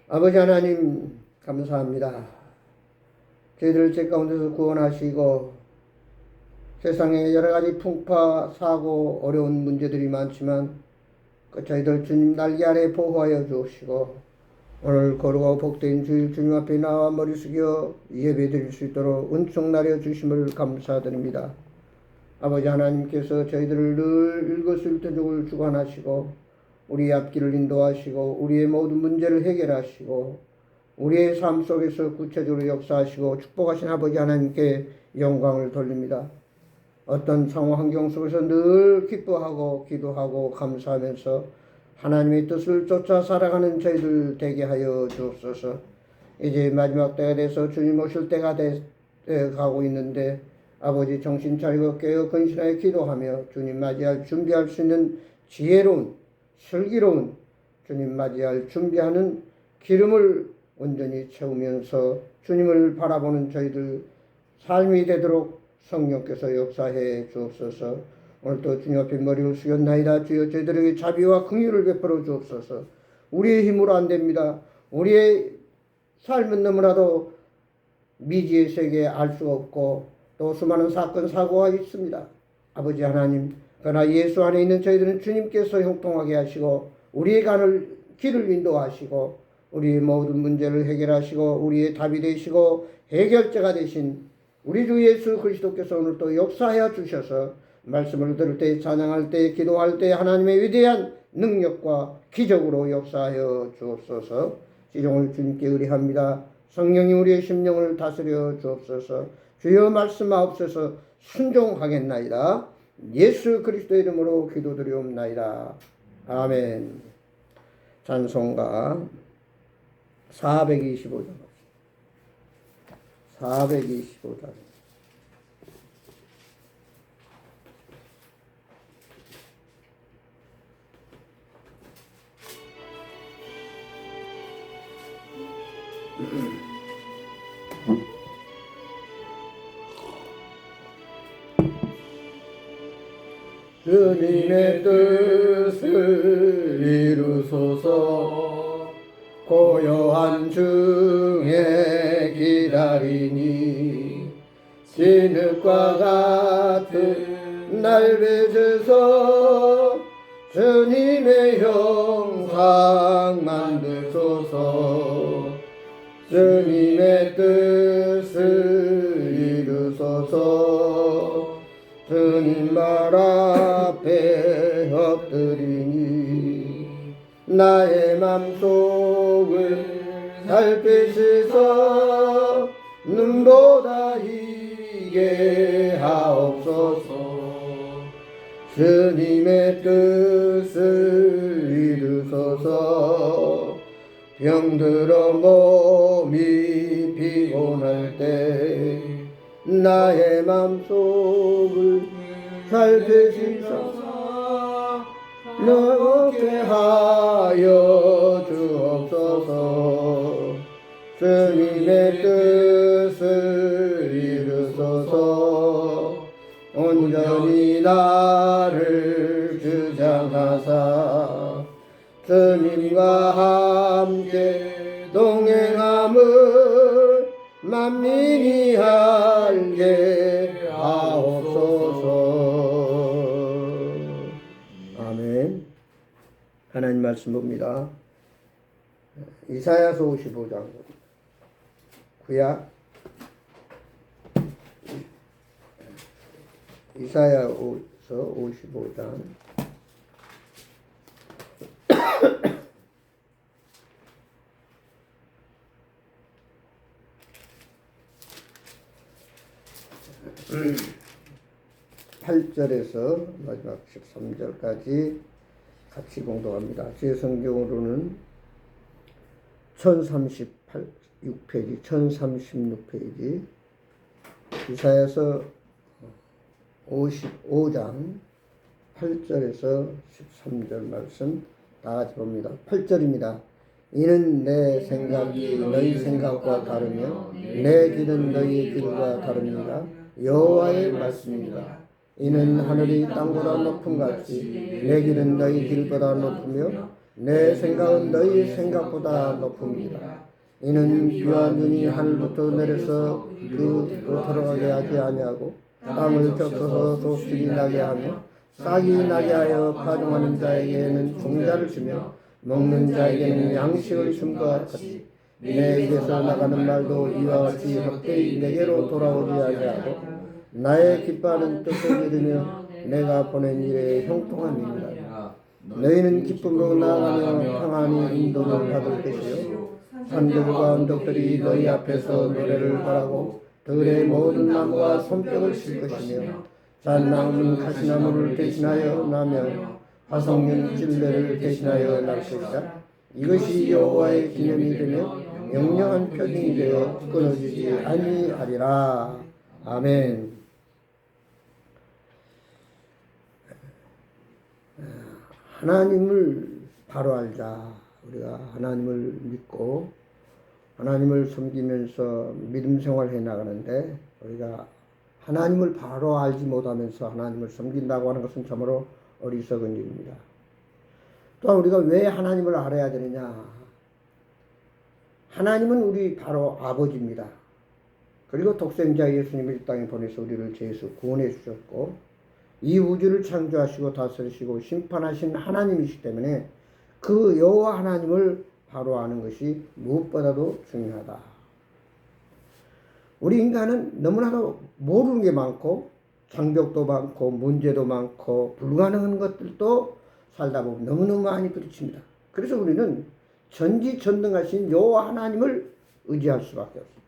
아버지 하나님 감사합니다. 저희들을 죄 가운데서 구원하시고 세상에 여러 가지 풍파, 사고, 어려운 문제들이 많지만 저희들 주님 날개 아래 보호하여 주시고 오늘 거룩하고 복된 주일 주님 앞에 나와 머리 숙여 예배 드릴 수 있도록 은총 나려 주심을 감사드립니다. 아버지 하나님께서 저희들을 늘 일거수일투족을 주관하시고 우리의 앞길을 인도하시고 우리의 모든 문제를 해결하시고 우리의 삶 속에서 구체적으로 역사하시고 축복하신 아버지 하나님께 영광을 돌립니다. 어떤 상황 환경 속에서 늘 기뻐하고 기도하고 감사하면서 하나님의 뜻을 쫓아 살아가는 저희들 되게 하여 주옵소서. 이제 마지막 때가 돼서 주님 오실 때가 가고 있는데 아버지 정신 차리고 깨어 근신하여 기도하며 주님 맞이할 준비할 수 있는 지혜로운 슬기로운 주님 맞이할 준비하는 기름을 온전히 채우면서 주님을 바라보는 저희들 삶이 되도록 성령께서 역사해 주옵소서. 오늘도 주님 앞에 머리를 숙였나이다. 주여 저희들에게 자비와 긍휼을 베풀어 주옵소서. 우리의 힘으로 안 됩니다. 우리의 삶은 너무나도 미지의 세계에 알 수 없고 또 수많은 사건 사고가 있습니다. 아버지 하나님, 그러나 예수 안에 있는 저희들은 주님께서 형통하게 하시고 우리의 길을 인도하시고 우리의 모든 문제를 해결하시고 우리의 답이 되시고 해결자가 되신 우리 주 예수 그리스도께서 오늘 또 역사하여 주셔서 말씀을 들을 때, 찬양할 때, 기도할 때 하나님의 위대한 능력과 기적으로 역사하여 주옵소서. 지종을 주님께 의뢰합니다. 성령님 우리의 심령을 다스려 주옵소서. 주여 말씀하옵소서. 순종하겠나이다. 예수 그리스도의 이름으로 기도드리옵나이다. 아멘. 찬송가 425장 425장 주님의 뜻을 이루소서. 고요한 중에 기다리니 진흙과 같은 날 빚으소. 주님의 형상 만드소서. 주님의 뜻을 이루소서. 주님 말 앞에 엎드리니 나의 맘속을 살피시소. 눈보다 희게 하옵소서. 주님의 뜻을 이루소서. 병들어 몸이 피곤할 때 나의 맘속을 살피시소서. 너게 하여 주옵소서. 주님의 뜻을 이루소서. 온전히 나를 주장하사 주님과 함께 동행함을 만민이 알게 하옵소서. 아멘. 하나님 말씀 봅니다. 이사야서 55장 구약 이사야서 55장 8절에서 마지막 13절까지 같이 공독합니다. 제 성경으로는 1036페이지, 1036페이지 이사야서 55장 8절에서 13절 말씀 다 같이 봅니다. 8절입니다. 이는 내 생각이 너희 생각과 다르며 내 길은 너희의 길과 다릅니다. 여호와의 말씀입니다. 이는 하늘이 땅보다 높음같이 내 길은 너희 길보다 높으며 내 생각은 너희 생각보다 높음이라. 이는 비와 눈이 하늘부터 내려서 그로 들어가게 하지 아니하고 땅을 적셔서 소출이 나게 하며 싹이 나게 하여 파종하는 자에게는 종자를 주며 먹는 자에게는 양식을 줌과 같이 내 입에서 나가는 말도 이와 같이 헛되이 내게로 돌아오지 아니하고 나의 기뻐하는 뜻을 이루며 내가 보낸 일에 형통함이니라. 너희는 기쁨으로 나아가며 평안히 인도를 받을 것이요 산들과 언덕들이 너희 앞에서 노래를 하라고 들의 모든 나무가 손뼉을 칠 것이며 잣나무는 가시나무를 대신하여 나며 화석류는 찔레를 대신하여 날 것이다. 이것이 여호와의 기념이 되며 영영한 표징이 되어 끊어지지 아니하리라. 아멘. 하나님을 바로 알자. 우리가 하나님을 믿고 하나님을 섬기면서 믿음 생활해 나가는데 우리가 하나님을 바로 알지 못하면서 하나님을 섬긴다고 하는 것은 참으로 어리석은 일입니다. 또한 우리가 왜 하나님을 알아야 되느냐? 하나님은 우리 바로 아버지입니다. 그리고 독생자 예수님을 이 땅에 보내서 우리를 죄에서 구원해 주셨고 이 우주를 창조하시고 다스리시고 심판하신 하나님이시기 때문에 그 여호와 하나님을 바로 아는 것이 무엇보다도 중요하다. 우리 인간은 너무나도 모르는 게 많고 장벽도 많고 문제도 많고 불가능한 것들도 살다 보면 너무너무 많이 부딪힙니다. 그래서 우리는 전지전능하신 여호와 하나님을 의지할 수밖에 없습니다.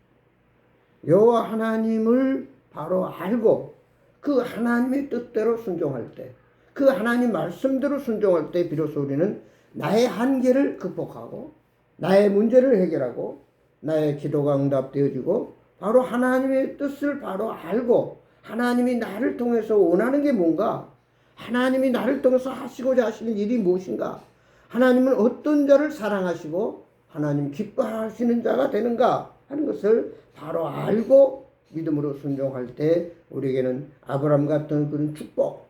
여호와 하나님을 바로 알고 그 하나님의 뜻대로 순종할 때, 그 하나님 말씀대로 순종할 때 비로소 우리는 나의 한계를 극복하고 나의 문제를 해결하고 나의 기도가 응답되어지고 바로 하나님의 뜻을 바로 알고 하나님이 나를 통해서 원하는 게 뭔가, 하나님이 나를 통해서 하시고자 하시는 일이 무엇인가, 하나님은 어떤 자를 사랑하시고 하나님 기뻐하시는 자가 되는가 하는 것을 바로 알고 믿음으로 순종할 때 우리에게는 아브라함 같은 그런 축복,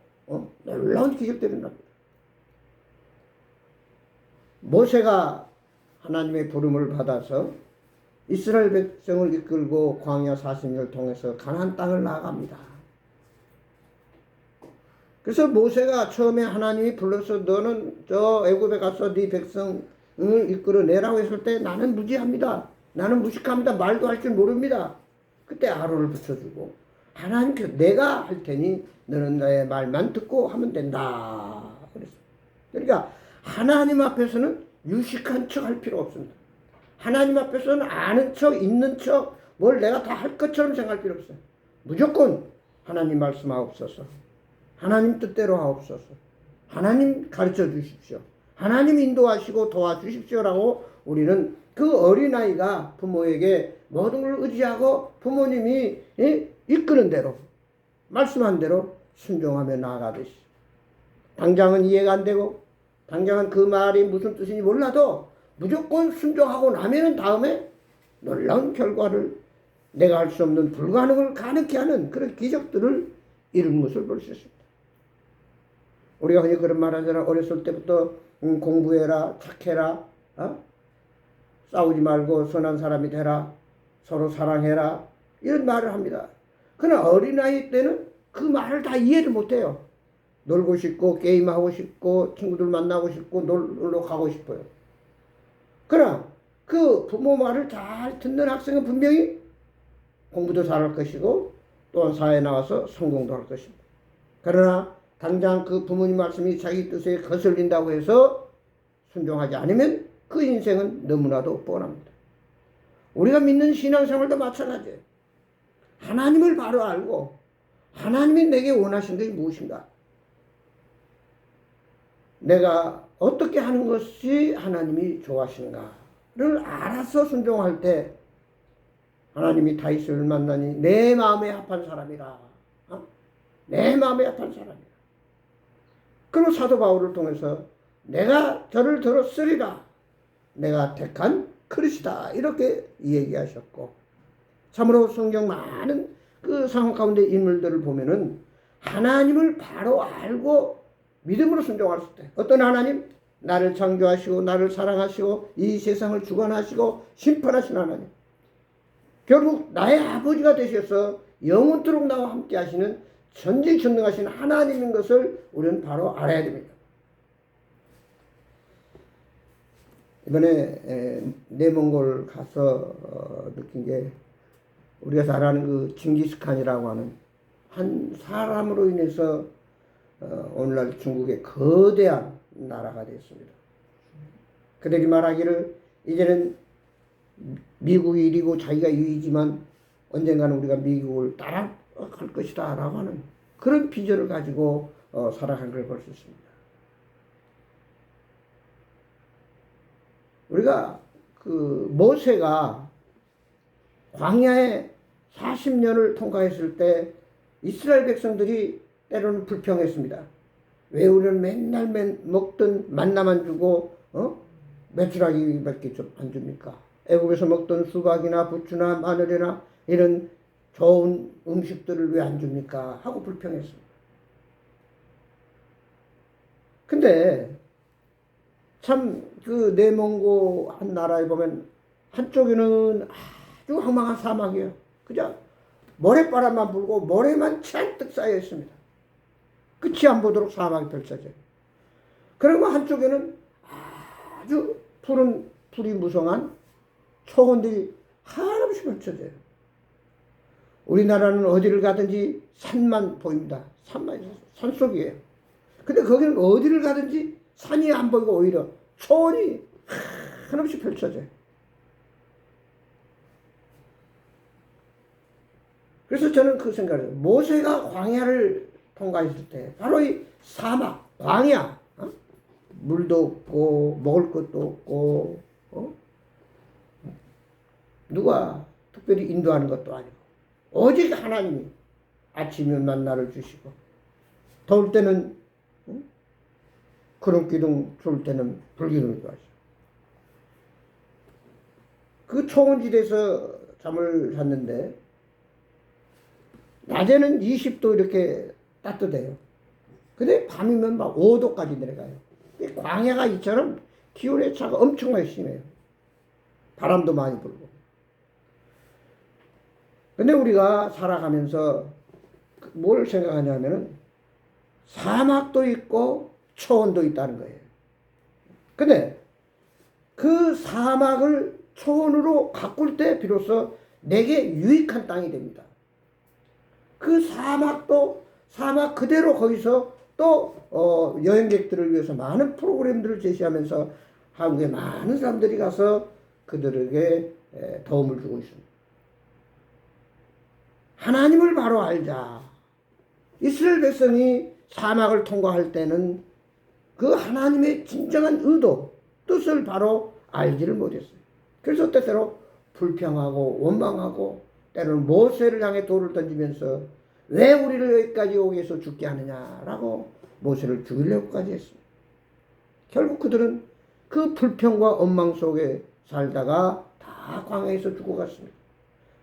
놀라운 기적들이 납니다. 모세가 하나님의 부름을 받아서 이스라엘 백성을 이끌고 광야 40년을 통해서 가나안 땅을 나아갑니다. 그래서 모세가 처음에 하나님이 불러서 너는 저 애굽에 가서 네 백성을 이끌어내라고 했을 때 나는 무지합니다. 나는 무식합니다. 말도 할 줄 모릅니다. 그때 아론을 붙여주고 하나님께서 내가 할 테니 너는 나의 말만 듣고 하면 된다. 그랬어요. 그러니까 하나님 앞에서는 유식한 척 할 필요 없습니다. 하나님 앞에서는 아는 척, 있는 척, 뭘 내가 다 할 것처럼 생각할 필요 없어요. 무조건 하나님 말씀하옵소서. 하나님 뜻대로 하옵소서. 하나님 가르쳐 주십시오. 하나님 인도하시고 도와주십시오라고 우리는 그 어린아이가 부모에게 모든 걸 의지하고 부모님이 이끄는 대로 말씀한 대로 순종하며 나아가듯이 당장은 이해가 안 되고 당장은 그 말이 무슨 뜻인지 몰라도 무조건 순종하고 나면은 다음에 놀라운 결과를 내가 할 수 없는 불가능을 가능케 하는 그런 기적들을 이루는 것을 볼 수 있습니다. 우리가 흔히 그런 말 하잖아. 어렸을 때부터 공부해라, 착해라, 싸우지 말고 선한 사람이 되라, 서로 사랑해라 이런 말을 합니다. 그러나 어린아이 때는 그 말을 다 이해를 못해요. 놀고 싶고 게임하고 싶고 친구들 만나고 싶고 놀러 가고 싶어요. 그러나 그 부모 말을 잘 듣는 학생은 분명히 공부도 잘할 것이고 또한 사회에 나와서 성공도 할 것입니다. 그러나 당장 그 부모님 말씀이 자기 뜻에 거슬린다고 해서 순종하지 않으면 그 인생은 너무나도 뻔합니다. 우리가 믿는 신앙생활도 마찬가지예요. 하나님을 바로 알고 하나님이 내게 원하신 것이 무엇인가, 내가 어떻게 하는 것이 하나님이 좋아하시는가를 알아서 순종할 때 하나님이 다윗을 만나니 내 마음에 합한 사람이라, 내 마음에 합한 사람이라. 그리고 사도 바울을 통해서 내가 저를 들었으리라, 내가 택한 그릇이다 이렇게 얘기하셨고, 참으로 성경 많은 그 상황 가운데 인물들을 보면은 하나님을 바로 알고 믿음으로 순종할 때 어떤 하나님? 나를 창조하시고 나를 사랑하시고 이 세상을 주관하시고 심판하신 하나님. 결국 나의 아버지가 되셔서 영원토록 나와 함께 하시는 전지전능하신 하나님인 것을 우리는 바로 알아야 됩니다. 이번에 내몽골 가서 느낀 게 우리가 잘 아는 그 징기스칸이라고 하는 한 사람으로 인해서 오늘날 중국의 거대한 나라가 되었습니다. 그들이 말하기를 이제는 미국이 이리고 자기가 이기지만 언젠가는 우리가 미국을 따라갈 것이다 라고 하는 그런 비전을 가지고 살아간 걸 볼 수 있습니다. 우리가 그 모세가 광야에 40년을 통과했을 때 이스라엘 백성들이 때로는 불평했습니다. 왜 우리는 맨날 먹던 만나만 주고 메추라기밖에 좀 안 줍니까? 애굽에서 먹던 수박이나 부추나 마늘이나 이런 좋은 음식들을 왜 안 줍니까? 하고 불평했습니다. 근데 참 그 내몽고 한 나라에 보면 한쪽에는 아주 황망한 사막이에요. 그저 모래바람만 불고 모래만 잔뜩 쌓여 있습니다. 끝이 안 보도록 사막이 펼쳐져요. 그리고 한쪽에는 아주 푸른 풀이 무성한 초원들이 한없이 펼쳐져요. 우리나라는 어디를 가든지 산만 보입니다. 산속이에요. 근데 거기는 어디를 가든지 산이 안 보이고 오히려 초원이 한없이 펼쳐져요. 그래서 저는 그 생각을 해요. 모세가 광야를 통과했을 때 바로 이 사막, 광야, 물도 없고 먹을 것도 없고 누가 특별히 인도하는 것도 아니고 오직 하나님이 아침이면 만나를 주시고 더울 때는 구름기둥, 추울 때는 불기둥도 하시고 그 초원지대에서 잠을 잤는데 낮에는 20도 이렇게 따뜻해요. 근데 밤이면 막 5도까지 내려가요. 광야가 이처럼 기온의 차가 엄청나게 심해요. 바람도 많이 불고. 근데 우리가 살아가면서 뭘 생각하냐면은 사막도 있고 초원도 있다는 거예요. 근데 그 사막을 초원으로 가꿀 때 비로소 내게 유익한 땅이 됩니다. 그 사막도 사막 그대로 거기서 또 여행객들을 위해서 많은 프로그램들을 제시하면서 한국에 많은 사람들이 가서 그들에게 도움을 주고 있습니다. 하나님을 바로 알자. 이스라엘 백성이 사막을 통과할 때는 그 하나님의 진정한 의도, 뜻을 바로 알지를 못했어요. 그래서 때때로 불평하고 원망하고 때로는 모세를 향해 돌을 던지면서 왜 우리를 여기까지 오게 해서 죽게 하느냐라고 모세를 죽이려고까지 했습니다. 결국 그들은 그 불평과 원망 속에 살다가 다 광야에서 죽어갔습니다.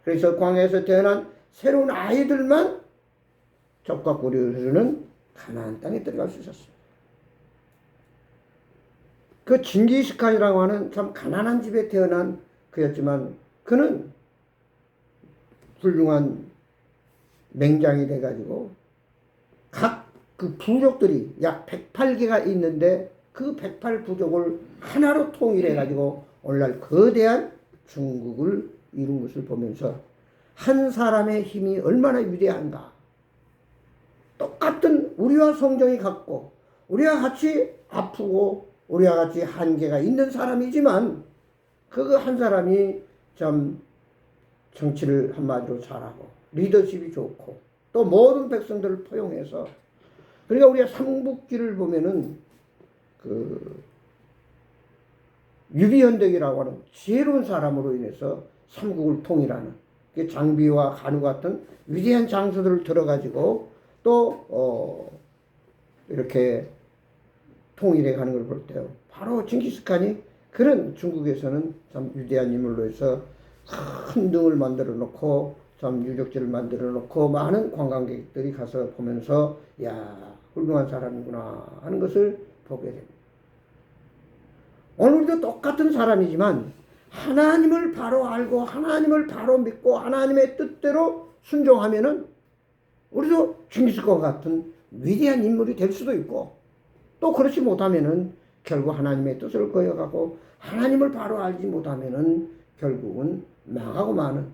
그래서 광야에서 태어난 새로운 아이들만 적과 꿀이 흐르는 가나안 땅에 들어갈 수 있었습니다. 그 징기스칸이라고 하는 참 가난한 집에 태어난 그였지만 그는 훌륭한 맹장이 돼가지고 각 그 부족들이 약 108개가 있는데 그 108부족을 하나로 통일해가지고 오늘날 거대한 중국을 이룬 것을 보면서 한 사람의 힘이 얼마나 위대한가. 똑같은 우리와 성정이 같고 우리와 같이 아프고 우리와 같이 한계가 있는 사람이지만 그 한 사람이 좀 정치를 한마디로 잘하고 리더십이 좋고 또 모든 백성들을 포용해서 그러니까 우리가 삼국지를 보면은 그 유비현덕이라고 하는 지혜로운 사람으로 인해서 삼국을 통일하는 장비와 간우 같은 위대한 장수들을 들어가지고 또 이렇게 통일해 가는 걸 볼 때요. 바로 징기스칸이 그런 중국에서는 참 위대한 인물로 해서 큰 등을 만들어 놓고 참 유적지를 만들어 놓고 많은 관광객들이 가서 보면서 야 훌륭한 사람이구나 하는 것을 보게 됩니다. 오늘도 똑같은 사람이지만 하나님을 바로 알고 하나님을 바로 믿고 하나님의 뜻대로 순종하면은 우리도 징기스칸과 같은 위대한 인물이 될 수도 있고, 또 그렇지 못하면은 결국 하나님의 뜻을 거역하고 하나님을 바로 알지 못하면은 결국은 망하고 마는,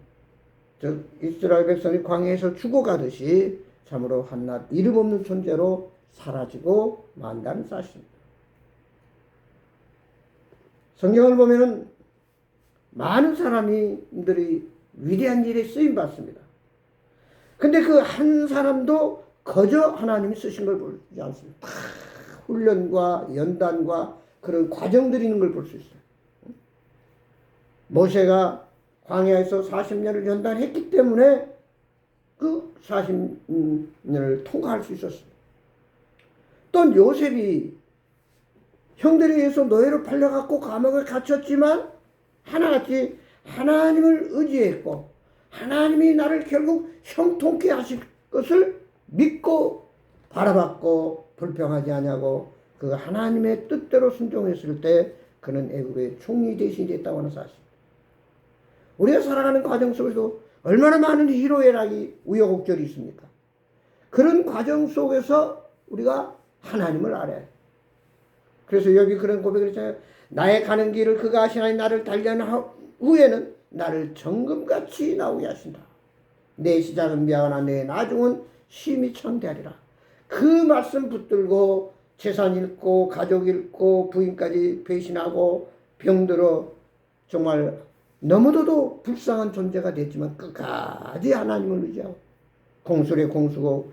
즉 이스라엘 백성이 광야에서 죽어가듯이 참으로 한낱 이름 없는 존재로 사라지고 만다는 사실입니다. 성경을 보면은 많은 사람들이 위대한 일에 쓰임 받습니다. 근데 그 한 사람도 거저 하나님이 쓰신 걸 보지 않습니다. 훈련과 연단과 그런 과정들이 있는 걸 볼 수 있어요. 모세가 광야에서 40년을 연단했기 때문에 그 40년을 통과할 수 있었습니다. 또 요셉이 형들에 의해서 노예로 팔려갖고 감옥에 갇혔지만 하나같이 하나님을 의지했고 하나님이 나를 결국 형통케 하실 것을 믿고 바라봤고 불평하지 아니하고 그 하나님의 뜻대로 순종했을 때 그는 애굽의 총리 대신이 됐다고 하는 사실. 우리가 살아가는 과정 속에서 얼마나 많은 희로애락이 우여곡절이 있습니까? 그런 과정 속에서 우리가 하나님을 알아야 해요. 그래서 여기 그런 고백을 했잖아요. 나의 가는 길을 그가 아시나니 나를 단련한 후에는 나를 정금같이 나오게 하신다. 내 시작은 미하거나 내 나중은 심히 창대하리라. 그 말씀 붙들고 재산 잃고 가족 잃고 부인까지 배신하고 병들어 정말 너무도 불쌍한 존재가 됐지만 끝까지 하나님을 의지하고 공술에 공수고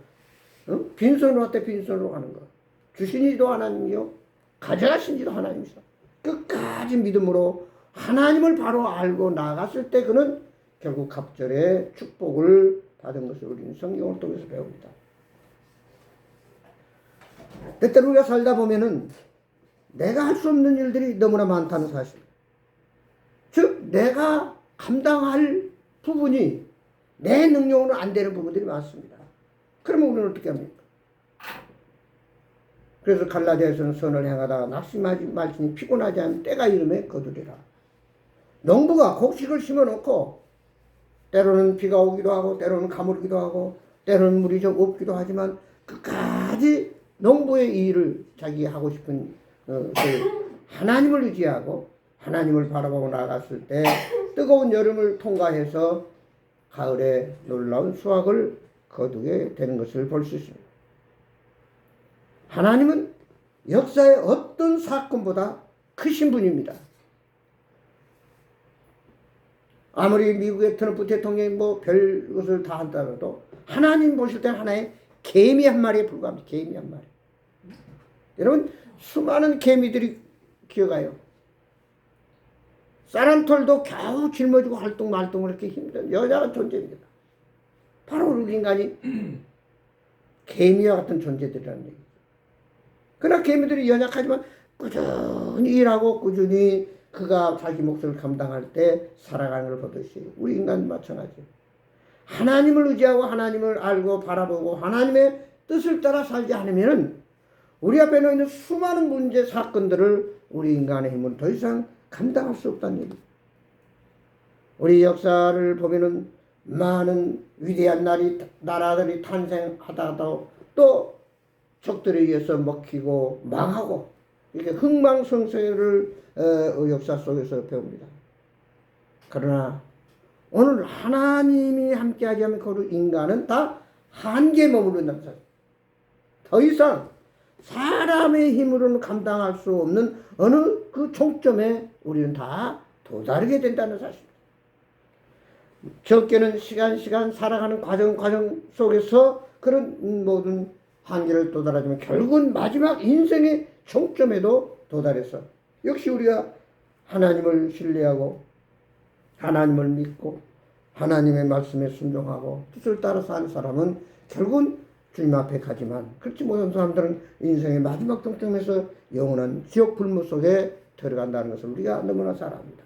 빈손으로 왔다 빈손으로 가는 것. 주신 이도 하나님이요 가져가신 이도 하나님이시다. 끝까지 믿음으로 하나님을 바로 알고 나갔을 때 그는 결국 갑절의 축복을 받은 것을 우리는 성경을 통해서 배웁니다. 때때로 우리가 살다 보면은 내가 할 수 없는 일들이 너무나 많다는 사실. 즉 내가 감당할 부분이 내 능력으로 안 되는 부분들이 많습니다. 그러면 우리는 어떻게 합니까? 그래서 갈라디아에서는 선을 행하다가 낙심하지 피곤하지 않으면 때가 이름에 거두리라. 농부가 곡식을 심어놓고 때로는 비가 오기도 하고 때로는 가물기도 하고 때로는 물이 좀 없기도 하지만 끝까지 농부의 일을 자기 하고 싶은 그 하나님을 의지하고 하나님을 바라보고 나갔을 때 뜨거운 여름을 통과해서 가을에 놀라운 수확을 거두게 되는 것을 볼 수 있습니다. 하나님은 역사의 어떤 사건보다 크신 분입니다. 아무리 미국의 트럼프 대통령이 뭐 별 것을 다 한다고 하나님 보실 때는 하나의 개미 한 마리에 불과합니다. 개미 한 마리. 여러분 수많은 개미들이 기어가요. 쌀한톨도 겨우 짊어지고 활동을 이렇게 힘든 여자가 존재입니다. 바로 우리 인간이 개미와 같은 존재들이라는 얘기죠. 그러나 개미들이 연약하지만 꾸준히 일하고 꾸준히 그가 자기 몫을 감당할 때 살아가는 걸 보듯이 우리 인간도 마찬가지예요. 하나님을 의지하고 하나님을 알고 바라보고 하나님의 뜻을 따라 살지 않으면 우리 앞에 놓여 있는 수많은 문제 사건들을 우리 인간의 힘은 더 이상 감당할 수 없다는 얘기입니다. 우리 역사를 보면은 많은 위대한 나라들이 탄생하다도 또 적들에 의해서 먹히고 망하고 이렇게 흥망성쇠를 역사 속에서 배웁니다. 그러나 오늘 하나님이 함께하지 않으면 그 인간은 다 한계에 머무른다는 사실. 더 이상 사람의 힘으로는 감당할 수 없는 어느 그 종점에 우리는 다 도달하게 된다는 사실. 적게는 시간 살아가는 과정 속에서 그런 모든 한계를 도달하지만 결국은 마지막 인생의 종점에도 도달해서 역시 우리가 하나님을 신뢰하고 하나님을 믿고 하나님의 말씀에 순종하고 뜻을 따라 사는 사람은 결국은 주님 앞에 가지만 그렇지 못한 사람들은 인생의 마지막 종점에서 영원한 지옥 불무 속에 들어간다는 것을 우리가 너무나 잘 압니다.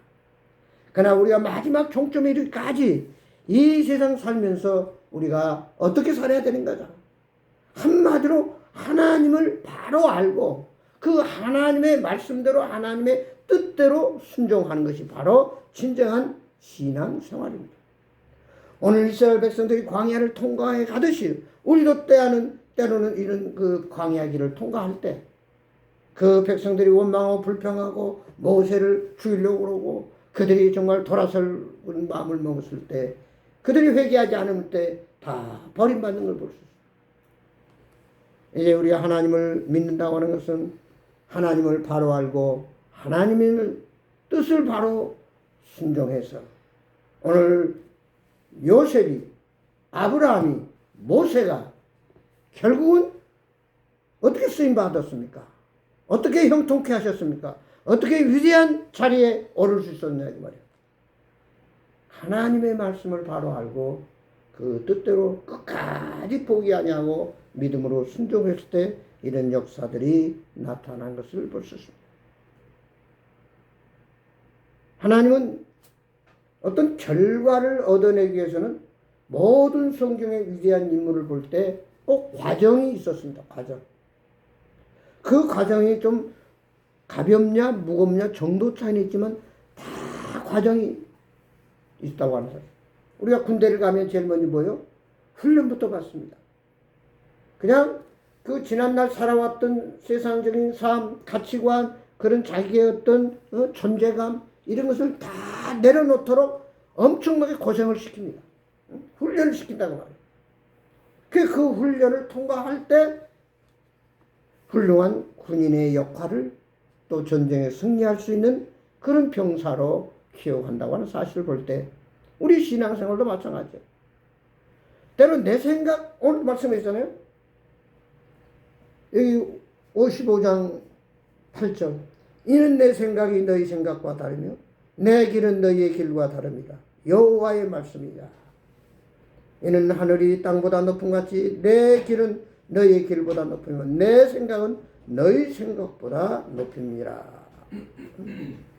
그러나 우리가 마지막 종점에 이르기까지 이 세상 살면서 우리가 어떻게 살아야 되는 거죠? 한마디로 하나님을 바로 알고 그 하나님의 말씀대로 하나님의 뜻대로 순종하는 것이 바로 진정한 신앙생활입니다. 오늘 이스라엘 백성들이 광야를 통과해 가듯이 우리도 때로는 이런 그 광야 길을 통과할 때 그 백성들이 원망하고 불평하고 모세를 죽이려고 그러고 그들이 정말 돌아설 마음을 먹었을 때 그들이 회개하지 않을 때 다 버림받는 걸 볼 수 있습니다. 이제 우리가 하나님을 믿는다고 하는 것은 하나님을 바로 알고 하나님의 뜻을 바로 순종해서 오늘 요셉이 아브라함이 모세가 결국은 어떻게 쓰임 받았습니까? 어떻게 형통케 하셨습니까? 어떻게 위대한 자리에 오를 수 있었냐 이 말이에요. 하나님의 말씀을 바로 알고 그 뜻대로 끝까지 포기하지 않고 믿음으로 순종했을 때 이런 역사들이 나타난 것을 볼 수 있습니다. 하나님은 어떤 결과를 얻어내기 위해서는 모든 성경의 위대한 인물을 볼 때 꼭 과정이 있었습니다. 과정. 그 과정이 좀 가볍냐 무겁냐 정도 차이는 있지만 다 과정이 있다고 하는 사실. 우리가 군대를 가면 제일 먼저 뭐요? 훈련부터 받습니다. 그냥 그 지난날 살아왔던 세상적인 삶, 가치관, 그런 자기의 어떤 존재감 이런 것을 다 내려놓도록 엄청나게 고생을 시킵니다. 훈련을 시킨다고 말이에요. 그 훈련을 통과할 때 훌륭한 군인의 역할을 또 전쟁에 승리할 수 있는 그런 병사로 키워간다고 하는 사실을 볼 때 우리 신앙생활도 마찬가지예요. 때론 내 생각, 오늘 말씀했잖아요. 여기 55장 8절. 이는 내 생각이 너희 생각과 다르며 내 길은 너희의 길과 다릅니다. 여호와의 말씀이다. 이는 하늘이 땅보다 높음 같이 내 길은 너희의 길보다 높으며 내 생각은 너희 생각보다 높습니다.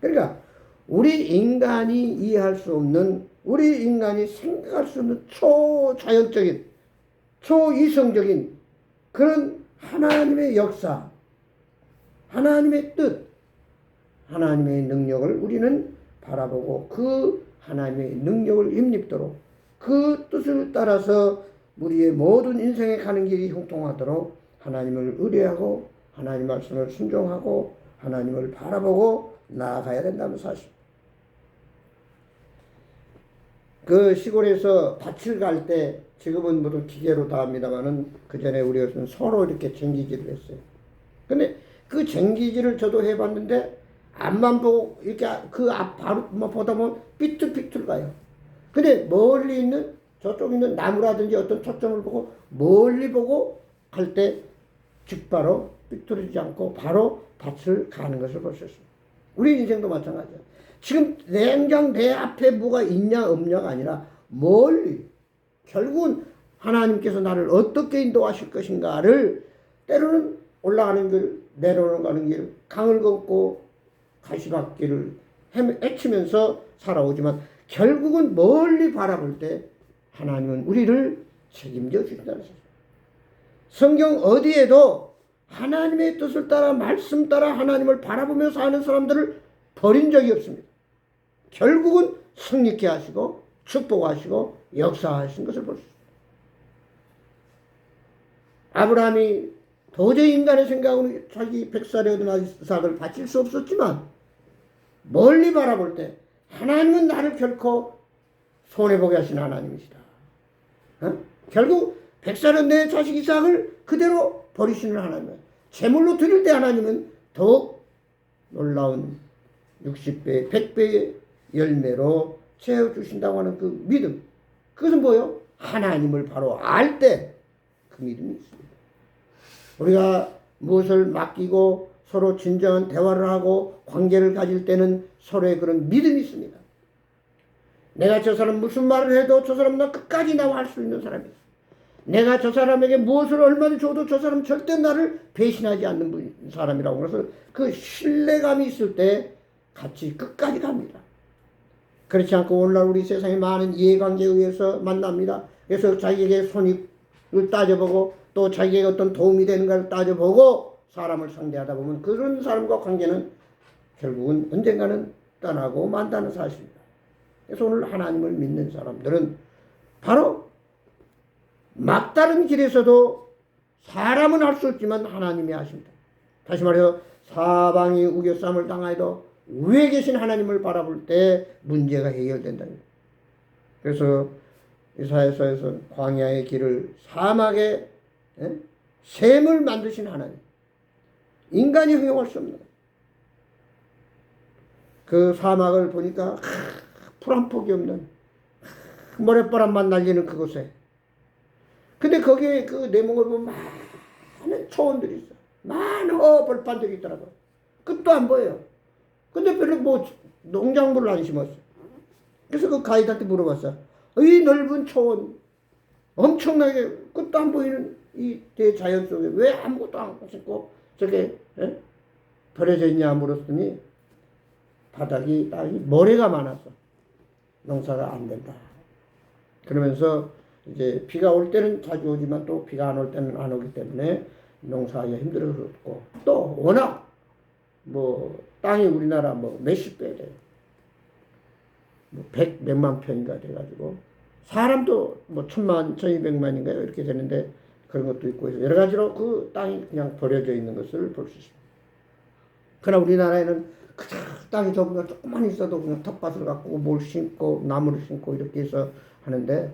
그러니까 우리 인간이 이해할 수 없는, 우리 인간이 생각할 수 없는 초자연적인, 초이성적인 그런 하나님의 역사, 하나님의 뜻, 하나님의 능력을 우리는 바라보고 그 하나님의 능력을 힘입도록 그 뜻을 따라서 우리의 모든 인생에 가는 길이 형통하도록 하나님을 의뢰하고 하나님 말씀을 순종하고 하나님을 바라보고 나아가야 된다는 사실. 그 시골에서 밭을 갈 때 지금은 모두 기계로 다 합니다만은 그 전에 우리가 서로 이렇게 쟁기질을 했어요. 근데 그 쟁기질을 저도 해봤는데 앞만 보고 이렇게 그 앞 바로 보다 보면 삐뚤삐뚤 가요. 근데 멀리 있는 저쪽 있는 나무라든지 어떤 초점을 보고 멀리 보고 할 때 즉바로 삐뚤어지지 않고 바로 밭을 가는 것을 볼 수 있습니다. 우리 인생도 마찬가지야. 지금 냉장 내 앞에 뭐가 있냐 없냐가 아니라 멀리 결국은 하나님께서 나를 어떻게 인도하실 것인가를 때로는 올라가는 길, 내려가는 길, 강을 걷고 가시밭길을 헤치면서 살아오지만 결국은 멀리 바라볼 때 하나님은 우리를 책임져 주신다는 사실. 성경 어디에도 하나님의 뜻을 따라 말씀 따라 하나님을 바라보며 사는 사람들을 버린 적이 없습니다. 결국은 승리케 하시고 축복하시고 역사하신 것을 볼 수 있습니다. 아브라함이 도저히 인간의 생각으로 자기 100살에 얻은 이삭을 바칠 수 없었지만 멀리 바라볼 때 하나님은 나를 결코 손해보게 하신 하나님이시다. 결국 100살은 내 자식 이삭을 그대로 버리시는 하나님이에요. 제물로 드릴 때 하나님은 더욱 놀라운 60배, 100배의 열매로 채워주신다고 하는 그 믿음. 그것은 뭐예요? 하나님을 바로 알 때 그 믿음이 있습니다. 우리가 무엇을 맡기고 서로 진정한 대화를 하고 관계를 가질 때는 서로의 그런 믿음이 있습니다. 내가 저 사람 무슨 말을 해도 저 사람은 끝까지 나와 할 수 있는 사람이에요. 내가 저 사람에게 무엇을 얼마나 줘도 저 사람은 절대 나를 배신하지 않는 사람이라고. 그래서 그 신뢰감이 있을 때 같이 끝까지 갑니다. 그렇지 않고 오늘날 우리 세상에 많은 이해관계에 의해서 만납니다. 그래서 자기에게 손익을 따져보고 또 자기에게 어떤 도움이 되는가를 따져보고 사람을 상대하다 보면 그런 사람과 관계는 결국은 언젠가는 떠나고 만다는 사실입니다. 그래서 오늘 하나님을 믿는 사람들은 바로 막다른 길에서도 사람은 할 수 없지만 하나님이 하십니다. 다시 말해서 사방이 우겨쌈을 당하여도 위에 계신 하나님을 바라볼 때 문제가 해결된다. 그래서 이사야서에서 광야의 길을 사막에 샘을 만드신 하나님, 인간이 허용할 수 없는 그 사막을 보니까 풀 한 폭이 없는 모래바람만 날리는 그곳에, 근데 거기에 그 내목을 보면 많은 초원들이 있어. 많은 벌판들이 있더라고. 끝도 안 보여요. 근데 별로 뭐 농작물을 안 심었어. 그래서 그 가이드한테 물어봤어. 이 넓은 초원, 엄청나게 끝도 안 보이는 이 대자연 속에 왜 아무것도 안 심고 저게 버려져 있냐 물었더니 바닥이 모래가 많아서 농사가 안 된다. 그러면서 이제 비가 올 때는 자주 오지만 또 비가 안 올 때는 안 오기 때문에 농사하기가 힘들었고, 또 워낙 뭐 땅이 우리나라 뭐 몇십 배 돼요. 뭐 100 몇만 평인가 돼가지고 사람도 뭐 1000만, 1200만인가요? 이렇게 되는데 그런 것도 있고 해서 여러 가지로 그 땅이 그냥 버려져 있는 것을 볼 수 있습니다. 그러나 우리나라에는 그저 땅이 좁으면 조금만 있어도 그냥 텃밭을 갖고 뭘 심고 나무를 심고 이렇게 해서 하는데,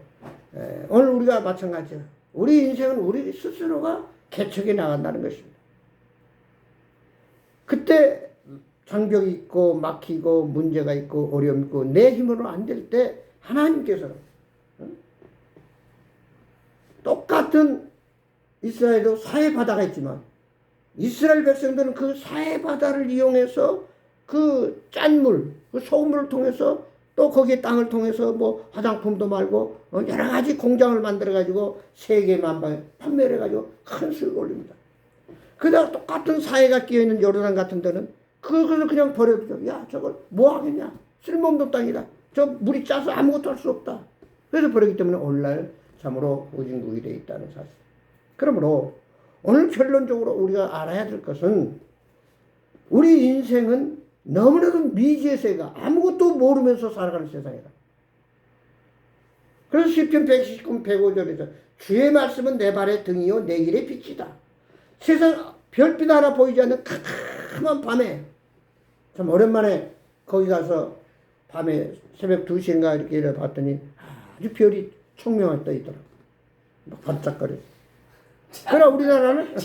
오늘 우리가 마찬가지예요. 우리 인생은 우리 스스로가 개척해 나간다는 것입니다. 그때 장벽이 있고 막히고 문제가 있고 어려움이 있고 내 힘으로 안 될 때 하나님께서 똑같은 이스라엘도 사해 바다가 있지만 이스라엘 백성들은 그 사해 바다를 이용해서 그 짠물, 그 소금물을 통해서 또 거기에 땅을 통해서 뭐 화장품도 말고 여러 가지 공장을 만들어 가지고 세계 만방에 판매를 해 가지고 큰 수익을 올립니다. 그다음 똑같은 사해가 끼어 있는 요르단 같은 데는 그것을 그냥 버려두죠. 야, 저걸 뭐 하겠냐? 쓸모없는 땅이다. 저 물이 짜서 아무것도 할 수 없다. 그래서 버리기 때문에 오늘날 참으로 후진국이 되어 있다는 사실. 그러므로 오늘 결론적으로 우리가 알아야 될 것은 우리 인생은 너무나도 미지의 세가 아무것도 모르면서 살아가는 세상이다. 그래서 시편 119편 105절에서 주의 말씀은 내 발의 등이요 내 길의 빛이다. 세상 별빛 하나 보이지 않는 캄캄한 밤에, 참 오랜만에 거기 가서 밤에 새벽 2시인가 이렇게 봤더니 아주 별이 총명하게 떠 있더라고. 막 반짝거려. 그러나 우리나라는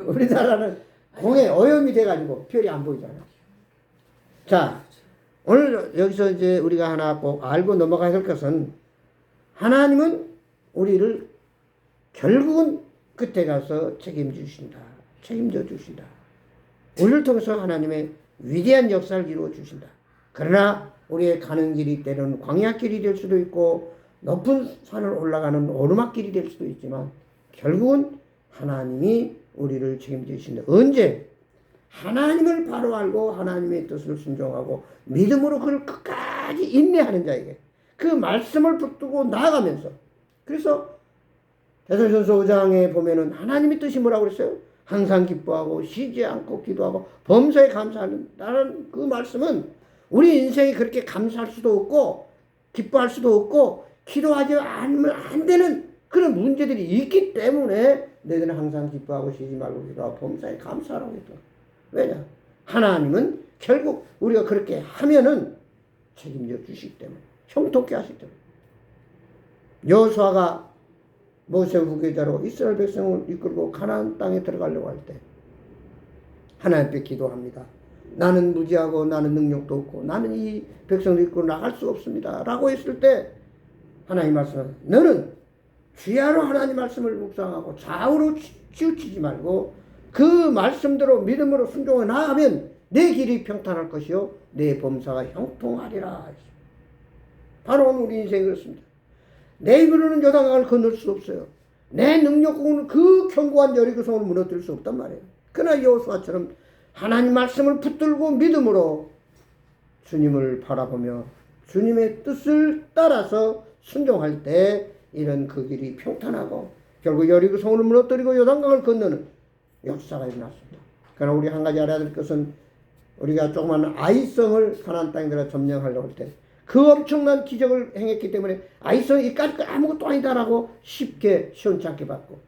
우리나라는 공에 오염이 돼가지고 별이 안 보이잖아. 자, 오늘 여기서 이제 우리가 하나 꼭 알고 넘어가야 할 것은 하나님은 우리를 결국은 끝에 가서 책임져 주신다. 우리를 통해서 하나님의 위대한 역사를 이루어 주신다. 그러나 우리의 가는 길이 때로는 광야길이 될 수도 있고 높은 산을 올라가는 오르막길이 될 수도 있지만 결국은 하나님이 우리를 책임져 주신다. 언제? 하나님을 바로 알고 하나님의 뜻을 순종하고 믿음으로 그를 끝까지 인내하는 자에게 그 말씀을 붙들고 나아가면서, 그래서 대사전서 5장에 보면은 하나님의 뜻이 뭐라고 그랬어요? 항상 기뻐하고 쉬지 않고 기도하고 범사에 감사하는 다른 그 말씀은 우리 인생이 그렇게 감사할 수도 없고 기뻐할 수도 없고 기도하지 않으면 안 되는 그런 문제들이 있기 때문에 너희들은 항상 기뻐하고 쉬지 말고 기도하고 범사에 감사하라고 했다. 왜냐? 하나님은 결국 우리가 그렇게 하면은 책임져 주시기 때문에, 형통케 하시기 때문에. 여호수아가 모세 후계자로 이스라엘 백성을 이끌고 가나안 땅에 들어가려고 할 때 하나님께 기도합니다. 나는 무지하고 나는 능력도 없고 나는 이 백성을 이끌고 나갈 수 없습니다 라고 했을 때 하나님 말씀은 너는 주야로 하나님 말씀을 묵상하고 좌우로 치우치지 말고 그 말씀대로 믿음으로 순종해 나가면 내 길이 평탄할 것이요 내 범사가 형통하리라. 바로 오늘 우리 인생이 그렇습니다. 내 힘으로는 요단강을 건널 수 없어요. 내 능력으로는 그 견고한 여리고성을 무너뜨릴 수 없단 말이에요. 그러나 여호수아처럼 하나님 말씀을 붙들고 믿음으로 주님을 바라보며 주님의 뜻을 따라서 순종할 때 이런 그 길이 평탄하고 결국 여리고성을 무너뜨리고 요단강을 건너는 역사가 일어났습니다. 그러나 우리 한 가지 알아야 될 것은 우리가 조그마한 아이성을 가나안 땅에 들어 점령하려고 할 때 그 엄청난 기적을 행했기 때문에 아이성이 이까짓 거 아무것도 아니다라고 쉽게 시원찮게 받고,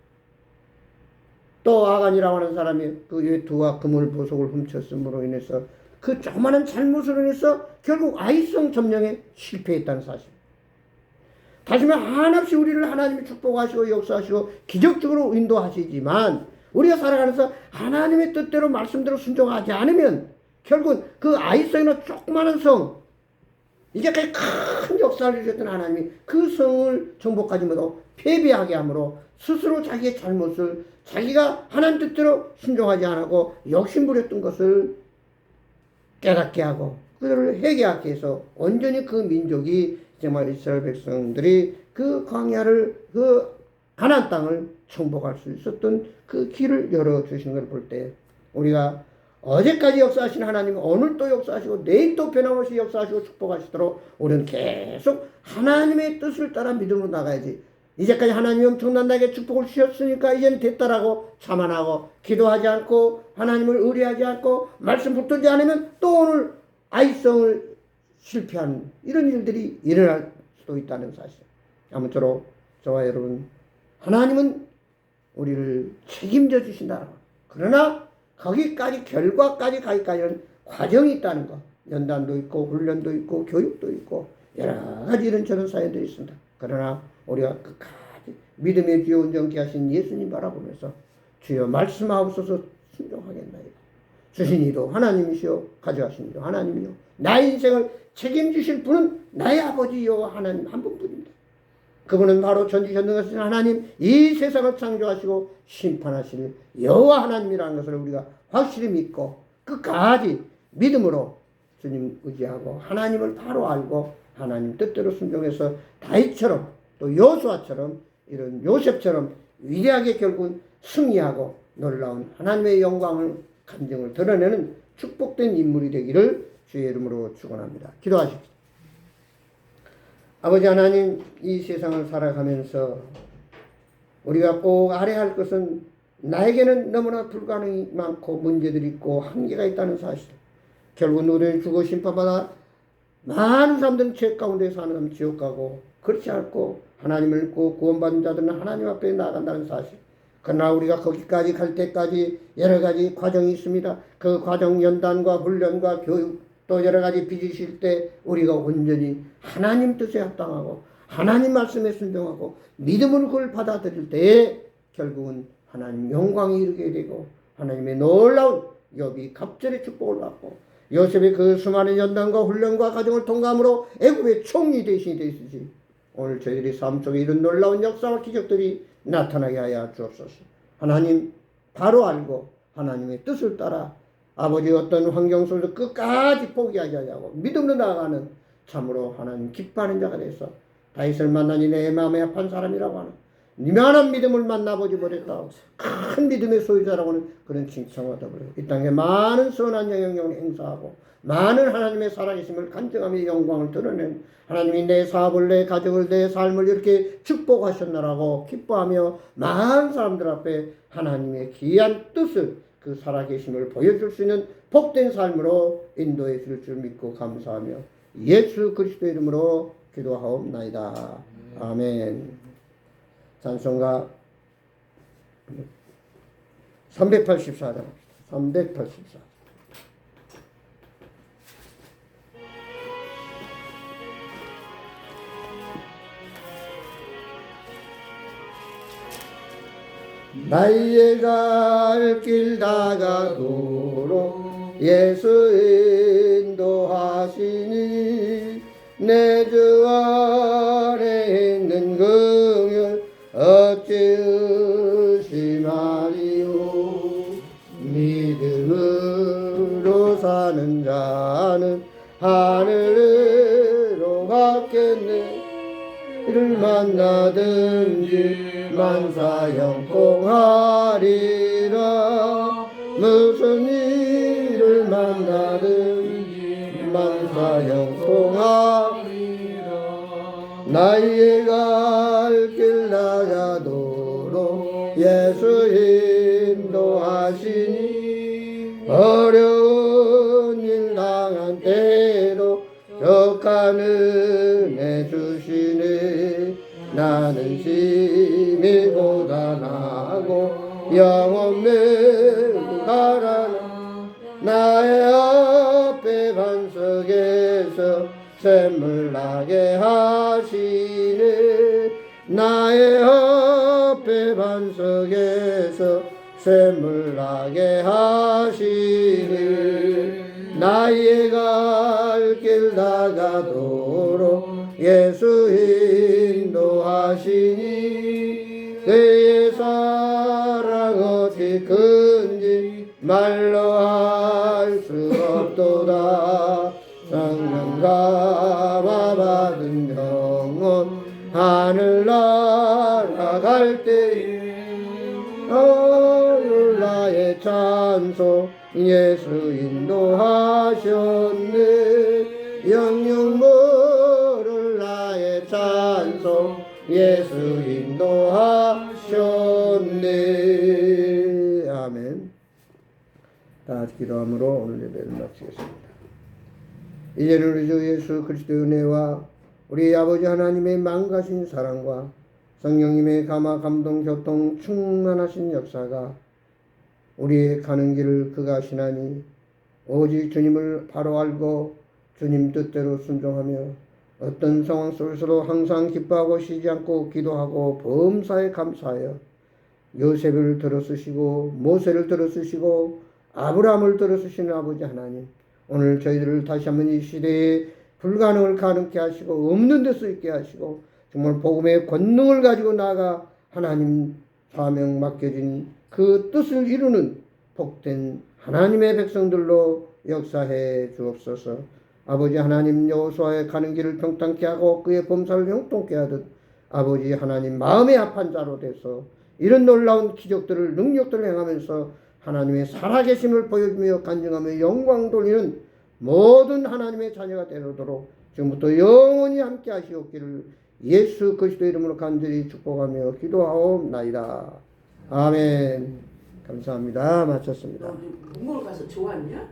또 아간이라고 하는 사람이 그 외투와 그물 보석을 훔쳤음으로 인해서 그 조그마한 잘못으로 인해서 결국 아이성 점령에 실패했다는 사실. 다시 말해 한없이 우리를 하나님이 축복하시고 역사하시고 기적적으로 인도하시지만 우리가 살아가면서 하나님의 뜻대로 말씀대로 순종하지 않으면 결국은 그 아이성이나 조그마한 성, 이제까지 큰 역사를 이루셨던 하나님이 그 성을 정복하지 못하고 패배하게 함으로 스스로 자기의 잘못을 자기가 하나님 뜻대로 순종하지 않고 욕심부렸던 것을 깨닫게 하고 그들을 회개하게 해서 온전히 그 민족이 정말 이스라엘 백성들이 그 광야를 그 가나안 땅을 정복할 수 있었던 그 길을 열어주시는 걸 볼 때 우리가 어제까지 역사하신 하나님은 오늘 또 역사하시고 내일 또 변함없이 역사하시고 축복하시도록 우리는 계속 하나님의 뜻을 따라 믿음으로 나가야지. 이제까지 하나님이 엄청난 나에게 축복을 주셨으니까 이제는 됐다라고 자만하고 기도하지 않고 하나님을 의뢰하지 않고 말씀 붙들지 않으면 또 오늘 아이성을 실패하는 이런 일들이 일어날 수도 있다는 사실. 아무쪼록 저와 여러분, 하나님은 우리를 책임져 주신다. 그러나 거기까지 결과까지 가기까지는 과정이 있다는 거. 연단도 있고 훈련도 있고 교육도 있고 여러 가지 이런저런 사연들이 있습니다. 그러나 우리가 끝까지 믿음의 주요 온전케 하신 예수님 바라보면서 주여 말씀하옵소서 순종하겠나이다. 주신 이도 하나님이시오, 가져가신 이도 하나님이요, 나의 인생을 책임지실 분은 나의 아버지요 하나님 한 분뿐입니다. 그분은 바로 전지전능하신 하나님, 이 세상을 창조하시고 심판하실 여호와 하나님이라는 것을 우리가 확실히 믿고 끝까지 믿음으로 주님 의지하고 하나님을 바로 알고 하나님 뜻대로 순종해서 다윗처럼 또 여호수아처럼 이런 요셉처럼 위대하게 결국은 승리하고 놀라운 하나님의 영광을 간증을 드러내는 축복된 인물이 되기를 주의 이름으로 축원합니다. 기도하십시오. 아버지 하나님, 이 세상을 살아가면서 우리가 꼭 알아야 할 것은 나에게는 너무나 불가능이 많고 문제들이 있고 한계가 있다는 사실. 결국은 우리는 죽어 심판받아 많은 사람들은 죄 가운데 사는 사람 지옥 가고, 그렇지 않고 하나님을 믿고 구원받은 자들은 하나님 앞에 나간다는 사실. 그러나 우리가 거기까지 갈 때까지 여러 가지 과정이 있습니다. 그 과정 연단과 훈련과 교육 또 여러 가지 빚으실 때 우리가 온전히 하나님 뜻에 합당하고 하나님 말씀에 순종하고 믿음으로 그걸 받아들일 때에 결국은 하나님 영광이 이르게 되고 하나님의 놀라운 욥이 갑절의 축복을 받고 요셉의 그 수많은 연단과 훈련과 과정을 통과함으로 애굽의 총리 대신이 되시지. 오늘 저희들이 삶 속에 이런 놀라운 역사와 기적들이 나타나게 하여 주옵소서. 하나님 바로 알고 하나님의 뜻을 따라 아버지 어떤 환경 속에서 끝까지 포기하지 않고 믿음으로 나아가는 참으로 하나님 기뻐하는 자가 돼서 다윗을 만나니 내 마음에 합한 사람이라고 하는 이만한 믿음을 만나보지 못했다. 큰 믿음의 소유자라고 하는 그런 칭찬을 얻어버려요. 이 땅에 많은 선한 영향력을 행사하고 많은 하나님의 살아계심을 간증하며 영광을 드러낸 하나님이 내 사업을 내 가정을 내 삶을 이렇게 축복하셨나라고 기뻐하며 많은 사람들 앞에 하나님의 귀한 뜻을 그 살아계심을 보여줄 수 있는 복된 삶으로 인도해 줄 줄 믿고 감사하며 예수 그리스도의 이름으로 기도하옵나이다. 아멘. 찬송가 384장 384. 나의 갈 길 다가도록 예수 인도하시니 내 주 안에 있는 긍휼 어찌 의심하리요. 믿음으로 사는 자는 하늘으로 갔겠네. 이를 만나든지 만사 형통하리라. 무슨 일을 만나든지 만사 형통하리라. 나의 갈 길 나가도록 예수 인도하시니 어려운 때도 족한 은혜 주시네. 나는 심히 고단하고 영혼 메고 가라나 나의 앞에 반석에서 샘물 나게 하시네. 나의 앞에 반석에서 샘물 나게 하시네. 나의 갈 길 다가도록 예수 인도하시니 그의 사랑 어찌 큰지 말로 할 수 없도다. 성령 감화 받은 영혼 하늘 날아갈 때에 나의 찬송 예수 인도하셨네. 영영 모를 나의 찬송 예수 인도하셨네. 아멘. 다 같이 기도함으로 오늘 예배를 마치겠습니다. 이제는 우리 주 예수 그리스도의 은혜와 우리 아버지 하나님의 망가신 사랑과 성령님의 감화 감동 교통 충만하신 역사가 우리의 가는 길을 그가시나니 오직 주님을 바로 알고 주님 뜻대로 순종하며 어떤 상황 속에서도 항상 기뻐하고 쉬지 않고 기도하고 범사에 감사하여 요셉을 들어쓰시고 모세를 들어쓰시고 아브라함을 들어쓰시는 아버지 하나님, 오늘 저희들을 다시 한번 이 시대에 불가능을 가능케 하시고 없는 데서 있게 하시고 정말 복음의 권능을 가지고 나아가 하나님 사명 맡겨진 그 뜻을 이루는 복된 하나님의 백성들로 역사해 주옵소서. 아버지 하나님, 여호수아의 가는 길을 평탄케 하고 그의 범사를 형통케 하듯 아버지 하나님 마음의 합한 자로 돼서 이런 놀라운 기적들을 능력들을 행하면서 하나님의 살아계심을 보여주며 간증하며 영광 돌리는 모든 하나님의 자녀가 되도록 지금부터 영원히 함께 하시옵기를 예수 그리스도 이름으로 간절히 축복하며 기도하옵나이다. 아멘. 감사합니다. 마쳤습니다. 너 문고를 가서 좋았냐?